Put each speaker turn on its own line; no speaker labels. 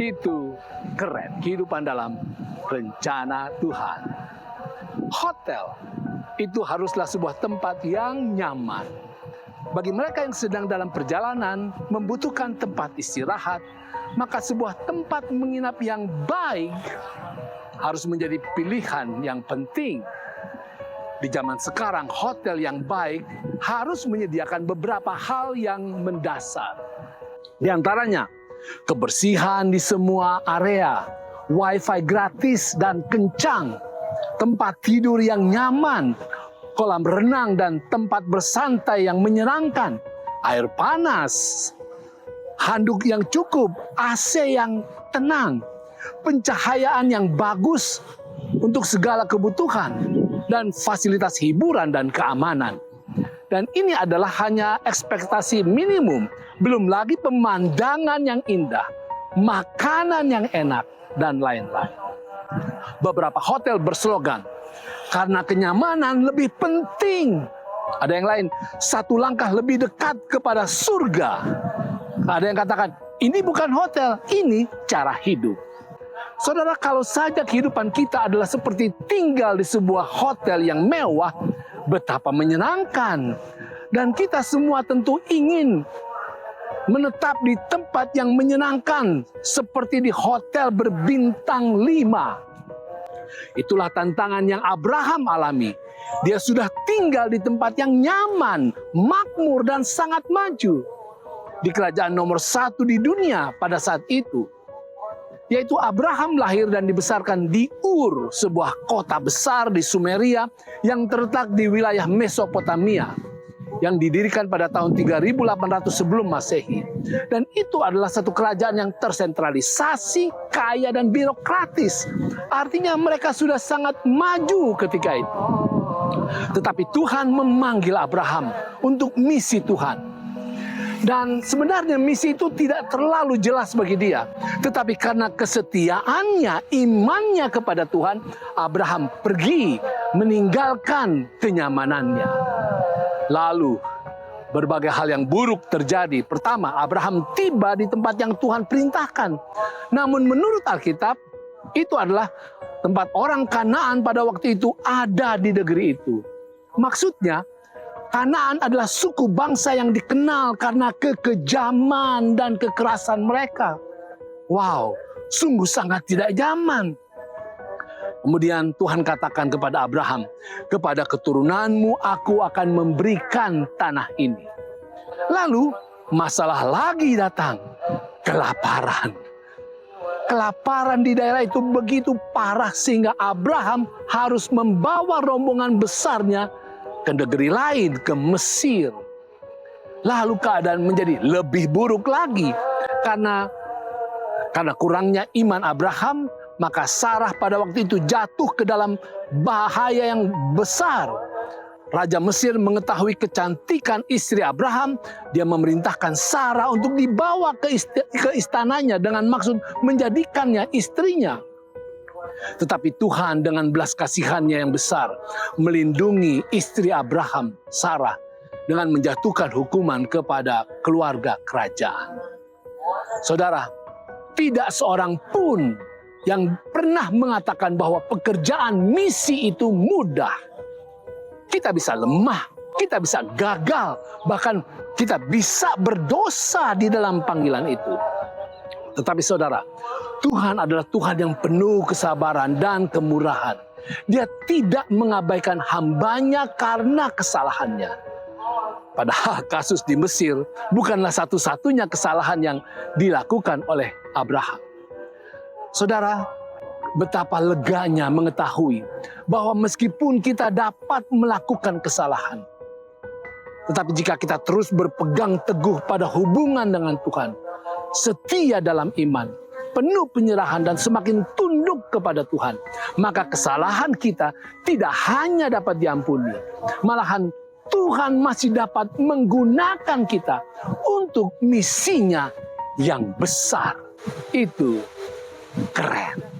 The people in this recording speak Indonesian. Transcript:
Itu keren, kehidupan dalam rencana Tuhan. Hotel itu haruslah sebuah tempat yang nyaman. Bagi mereka yang sedang dalam perjalanan membutuhkan tempat istirahat, maka sebuah tempat menginap yang baik harus menjadi pilihan yang penting. Di zaman sekarang, hotel yang baik harus menyediakan beberapa hal yang mendasar. Di antaranya, kebersihan di semua area, wifi gratis dan kencang, tempat tidur yang nyaman, kolam renang dan tempat bersantai yang menyenangkan, air panas, handuk yang cukup, AC yang tenang, pencahayaan yang bagus untuk segala kebutuhan, dan fasilitas hiburan dan keamanan. Dan ini adalah hanya ekspektasi minimum, belum lagi pemandangan yang indah, makanan yang enak, dan lain-lain. Beberapa hotel berslogan, karena kenyamanan lebih penting. Ada yang lain, satu langkah lebih dekat kepada surga. Ada yang katakan, ini bukan hotel, ini cara hidup. Saudara, kalau saja kehidupan kita adalah seperti tinggal di sebuah hotel yang mewah, betapa menyenangkan. Dan kita semua tentu ingin menetap di tempat yang menyenangkan, seperti di hotel berbintang 5. Itulah tantangan yang Abraham alami. Dia sudah tinggal di tempat yang nyaman, makmur, dan sangat maju. Di kerajaan nomor 1 di dunia pada saat itu, yaitu Abraham lahir dan dibesarkan di Ur, sebuah kota besar di Sumeria yang terletak di wilayah Mesopotamia, yang didirikan pada tahun 3800 sebelum Masehi. Dan itu adalah satu kerajaan yang tersentralisasi, kaya, dan birokratis. Artinya mereka sudah sangat maju ketika itu. Tetapi Tuhan memanggil Abraham untuk misi Tuhan. Dan sebenarnya misi itu tidak terlalu jelas bagi dia. Tetapi karena kesetiaannya, imannya kepada Tuhan, Abraham pergi meninggalkan kenyamanannya. Lalu berbagai hal yang buruk terjadi. Pertama, Abraham tiba di tempat yang Tuhan perintahkan. Namun menurut Alkitab, itu adalah tempat orang Kanaan pada waktu itu ada di negeri itu. Maksudnya, Kanaan adalah suku bangsa yang dikenal karena kekejaman dan kekerasan mereka. Wow, sungguh sangat tidak zaman. Kemudian Tuhan katakan kepada Abraham, kepada keturunanmu aku akan memberikan tanah ini. Lalu masalah lagi datang, kelaparan. Kelaparan di daerah itu begitu parah sehingga Abraham harus membawa rombongan besarnya ke negeri lain, ke Mesir. Lalu keadaan menjadi lebih buruk lagi. Karena kurangnya iman Abraham, maka Sarah pada waktu itu jatuh ke dalam bahaya yang besar. Raja Mesir mengetahui kecantikan istri Abraham, dia memerintahkan Sarah untuk dibawa ke istananya dengan maksud menjadikannya istrinya. Tetapi Tuhan dengan belas kasihannya yang besar melindungi istri Abraham, Sarah, dengan menjatuhkan hukuman kepada keluarga kerajaan. Saudara, tidak seorang pun yang pernah mengatakan bahwa pekerjaan misi itu mudah. Kita bisa lemah, kita bisa gagal, bahkan kita bisa berdosa di dalam panggilan itu. Tetapi saudara, Tuhan adalah Tuhan yang penuh kesabaran dan kemurahan. Dia tidak mengabaikan hambanya karena kesalahannya. Padahal kasus di Mesir bukanlah satu-satunya kesalahan yang dilakukan oleh Abraham. Saudara, betapa leganya mengetahui bahwa meskipun kita dapat melakukan kesalahan, tetapi jika kita terus berpegang teguh pada hubungan dengan Tuhan, setia dalam iman, penuh penyerahan dan semakin tunduk kepada Tuhan, maka kesalahan kita tidak hanya dapat diampuni, malahan Tuhan masih dapat menggunakan kita untuk misinya yang besar. Itu keren.